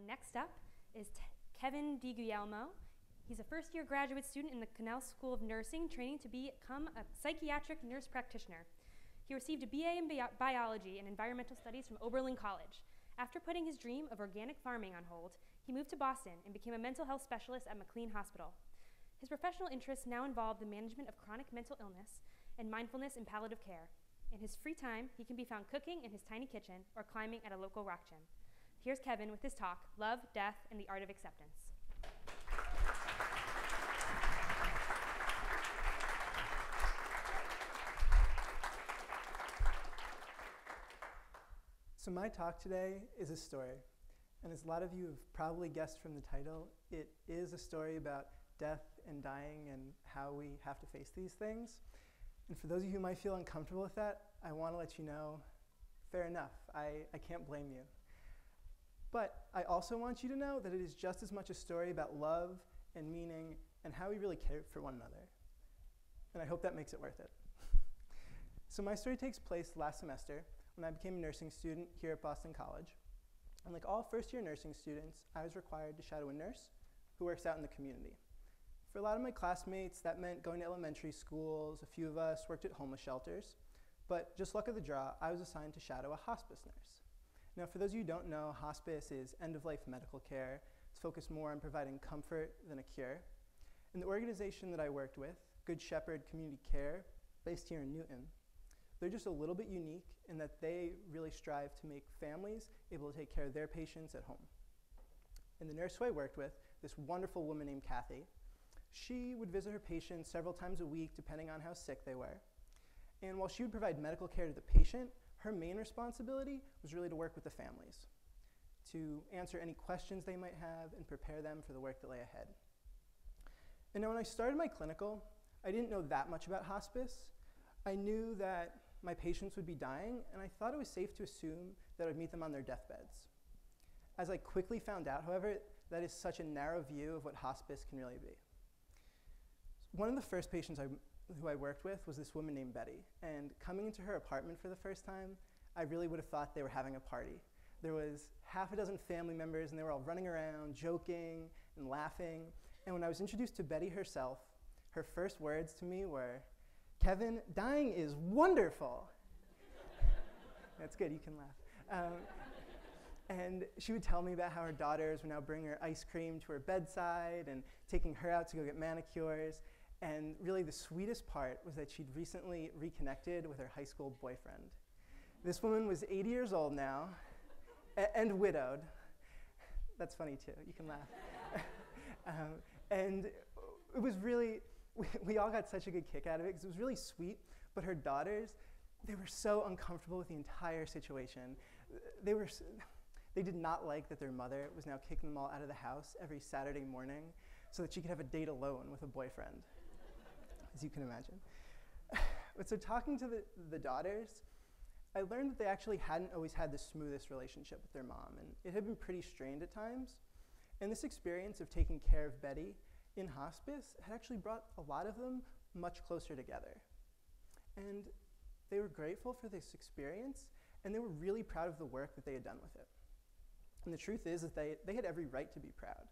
Next up is Kevin DiGuglielmo. He's a first-year graduate student in the Connell School of Nursing, training to become a psychiatric nurse practitioner. He received a BA in biology and environmental studies from Oberlin College. After putting his dream of organic farming on hold, he moved to Boston and became a mental health specialist at McLean Hospital. His professional interests now involve the management of chronic mental illness and mindfulness in palliative care. In his free time, he can be found cooking in his tiny kitchen or climbing at a local rock gym. Here's Kevin with his talk, Love, Death, and the Art of Acceptance. So my talk today is a story, and as a lot of you have probably guessed from the title, it is a story about death and dying and how we have to face these things. And for those of you who might feel uncomfortable with that, I want to let you know, fair enough, I can't blame you. But I also want you to know that it is just as much a story about love and meaning and how we really care for one another. And I hope that makes it worth it. So my story takes place last semester when I became a nursing student here at Boston College. And like all first-year nursing students, I was required to shadow a nurse who works out in the community. For a lot of my classmates, that meant going to elementary schools. A few of us worked at homeless shelters. But just luck of the draw, I was assigned to shadow a hospice nurse. Now, for those of you who don't know, hospice is end-of-life medical care. It's focused more on providing comfort than a cure. And the organization that I worked with, Good Shepherd Community Care, based here in Newton, they're just a little bit unique in that they really strive to make families able to take care of their patients at home. And the nurse who I worked with, this wonderful woman named Kathy, she would visit her patients several times a week depending on how sick they were. And while she would provide medical care to the patient, her main responsibility was really to work with the families, to answer any questions they might have and prepare them for the work that lay ahead. And now when I started my clinical, I didn't know that much about hospice. I knew that my patients would be dying, and I thought it was safe to assume that I would meet them on their deathbeds. As I quickly found out, however, that is such a narrow view of what hospice can really be. One of the first patients who I worked with was this woman named Betty, and coming into her apartment for the first time, I really would have thought they were having a party. There was half a dozen family members, and they were all running around, joking and laughing. And when I was introduced to Betty herself, her first words to me were, "Kevin, dying is wonderful." That's good, you can laugh. And she would tell me about how her daughters would now bring her ice cream to her bedside and taking her out to go get manicures. And really the sweetest part was that she'd recently reconnected with her high school boyfriend. This woman was 80 years old now and widowed. That's funny too, you can laugh. And it was really, we all got such a good kick out of it because it was really sweet, but her daughters, they were so uncomfortable with the entire situation. They did not like that their mother was now kicking them all out of the house every Saturday morning so that she could have a date alone with a boyfriend, as you can imagine. But so talking to the daughters, I learned that they actually hadn't always had the smoothest relationship with their mom, and it had been pretty strained at times. And this experience of taking care of Betty in hospice had actually brought a lot of them much closer together. And they were grateful for this experience, and they were really proud of the work that they had done with it. And the truth is that they had every right to be proud.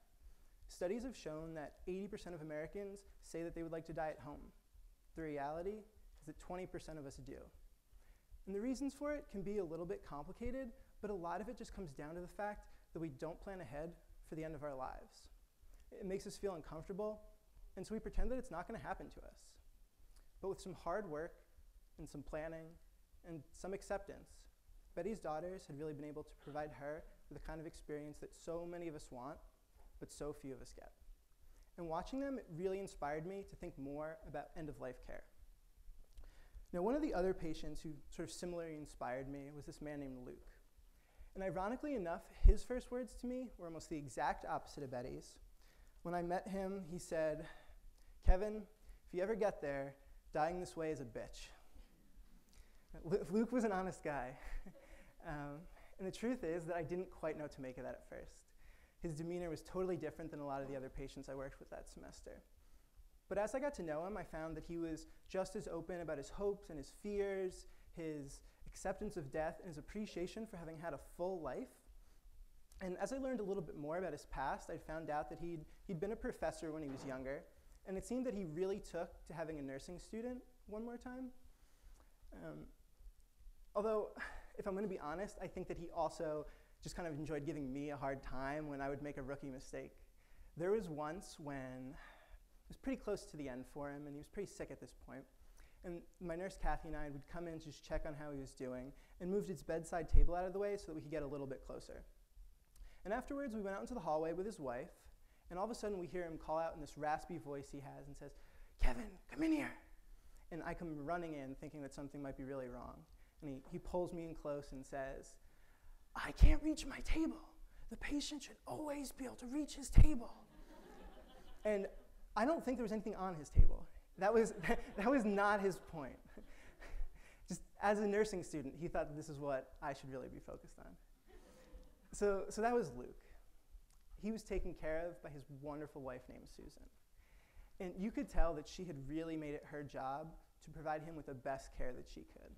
Studies have shown that 80% of Americans say that they would like to die at home. The reality is that 20% of us do. And the reasons for it can be a little bit complicated, but a lot of it just comes down to the fact that we don't plan ahead for the end of our lives. It makes us feel uncomfortable, and so we pretend that it's not going to happen to us. But with some hard work and some planning and some acceptance, Betty's daughters had really been able to provide her with the kind of experience that so many of us want, but so few of us get. And watching them, it really inspired me to think more about end-of-life care. Now, one of the other patients who sort of similarly inspired me was this man named Luke. And ironically enough, his first words to me were almost the exact opposite of Betty's. When I met him, he said, "Kevin, if you ever get there, dying this way is a bitch." Luke was an honest guy. And the truth is that I didn't quite know what to make of that at first. His demeanor was totally different than a lot of the other patients I worked with that semester. But as I got to know him, I found that he was just as open about his hopes and his fears, his acceptance of death, and his appreciation for having had a full life And as I learned a little bit more about his past, I found out that he'd been a professor when he was younger, and it seemed that he really took to having a nursing student one more time. Although, if I'm going to be honest, I think that he also just kind of enjoyed giving me a hard time when I would make a rookie mistake. There was once when it was pretty close to the end for him, and he was pretty sick at this point. And my nurse, Kathy, and I would come in to just check on how he was doing and moved his bedside table out of the way so that we could get a little bit closer. And afterwards, we went out into the hallway with his wife, and all of a sudden we hear him call out in this raspy voice he has and says, "Kevin, come in here." And I come running in thinking that something might be really wrong. And he pulls me in close and says, "I can't reach my table. The patient should always be able to reach his table." And I don't think there was anything on his table. That was not his point. Just as a nursing student, he thought that this is what I should really be focused on. So that was Luke. He was taken care of by his wonderful wife named Susan. And you could tell that she had really made it her job to provide him with the best care that she could.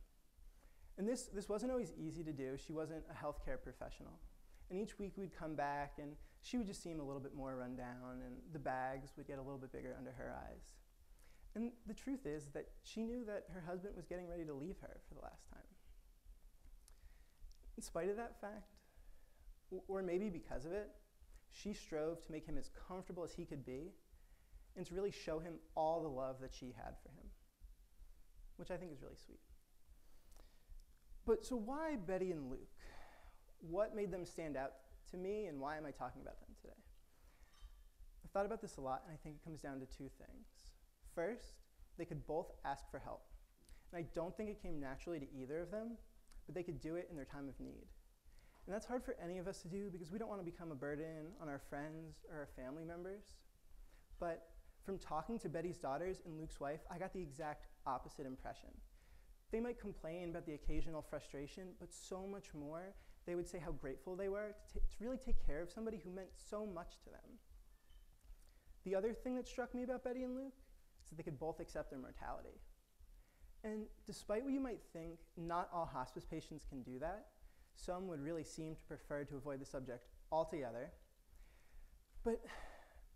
And this wasn't always easy to do. She wasn't a healthcare professional. And each week we'd come back and she would just seem a little bit more run down and the bags would get a little bit bigger under her eyes. And the truth is that she knew that her husband was getting ready to leave her for the last time. In spite of that fact, or maybe because of it, she strove to make him as comfortable as he could be and to really show him all the love that she had for him, which I think is really sweet. But so why Betty and Luke? What made them stand out to me, and why am I talking about them today? I've thought about this a lot, and I think it comes down to two things. First, they could both ask for help. And I don't think it came naturally to either of them, but they could do it in their time of need. And that's hard for any of us to do because we don't want to become a burden on our friends or our family members. But from talking to Betty's daughters and Luke's wife, I got the exact opposite impression. They might complain about the occasional frustration, but so much more, they would say how grateful they were to really take care of somebody who meant so much to them. The other thing that struck me about Betty and Luke is that they could both accept their mortality. And despite what you might think, not all hospice patients can do that. Some would really seem to prefer to avoid the subject altogether. But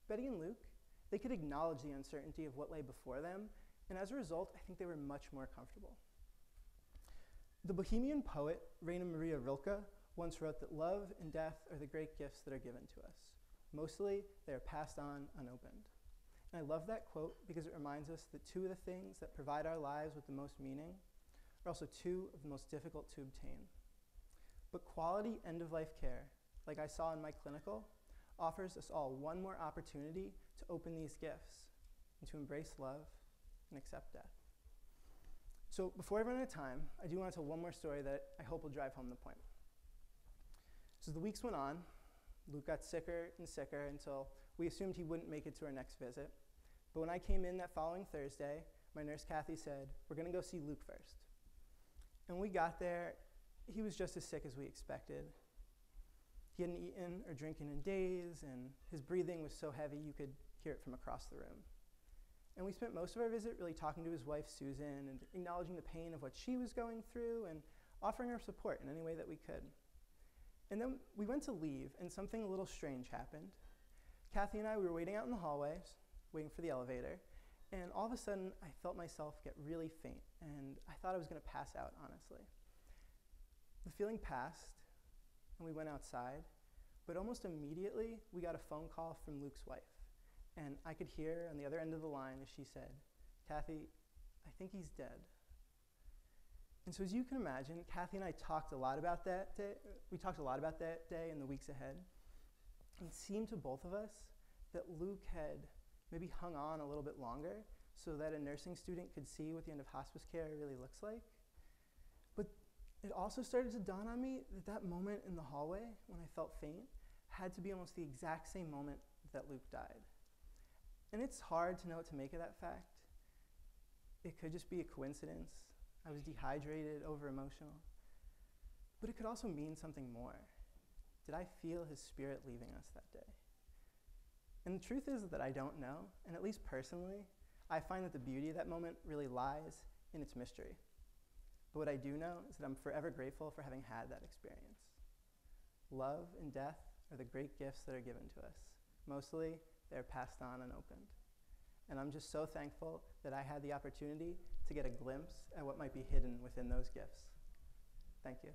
Betty and Luke, they could acknowledge the uncertainty of what lay before them, and as a result, I think they were much more comfortable. The Bohemian poet Rainer Maria Rilke once wrote that love and death are the great gifts that are given to us. Mostly, they are passed on unopened. And I love that quote because it reminds us that two of the things that provide our lives with the most meaning are also two of the most difficult to obtain. But quality end-of-life care, like I saw in my clinical, offers us all one more opportunity to open these gifts and to embrace love and accept death. So before I run out of time, I do want to tell one more story that I hope will drive home the point. So as the weeks went on, Luke got sicker and sicker until we assumed he wouldn't make it to our next visit. But when I came in that following Thursday, my nurse Kathy said, "We're going to go see Luke first." And when we got there, he was just as sick as we expected. He hadn't eaten or drinking in days, and his breathing was so heavy you could hear it from across the room. And we spent most of our visit really talking to his wife, Susan, and acknowledging the pain of what she was going through and offering our support in any way that we could. And then we went to leave, and something a little strange happened. Kathy and I, we were waiting out in the hallways, waiting for the elevator, and all of a sudden, I felt myself get really faint, and I thought I was going to pass out, honestly. The feeling passed, and we went outside, but almost immediately, we got a phone call from Luke's wife. And I could hear on the other end of the line as she said, "Kathy, I think he's dead." And so as you can imagine, Kathy and I talked a lot about that day. We talked a lot about that day and the weeks ahead. And it seemed to both of us that Luke had maybe hung on a little bit longer so that a nursing student could see what the end of hospice care really looks like. But it also started to dawn on me that that moment in the hallway when I felt faint had to be almost the exact same moment that Luke died. And it's hard to know what to make of that fact. It could just be a coincidence. I was dehydrated, over-emotional. But it could also mean something more. Did I feel his spirit leaving us that day? And the truth is that I don't know, and at least personally, I find that the beauty of that moment really lies in its mystery. But what I do know is that I'm forever grateful for having had that experience. Love and death are the great gifts that are given to us. Mostly, they're passed on and opened. And I'm just so thankful that I had the opportunity to get a glimpse at what might be hidden within those gifts. Thank you.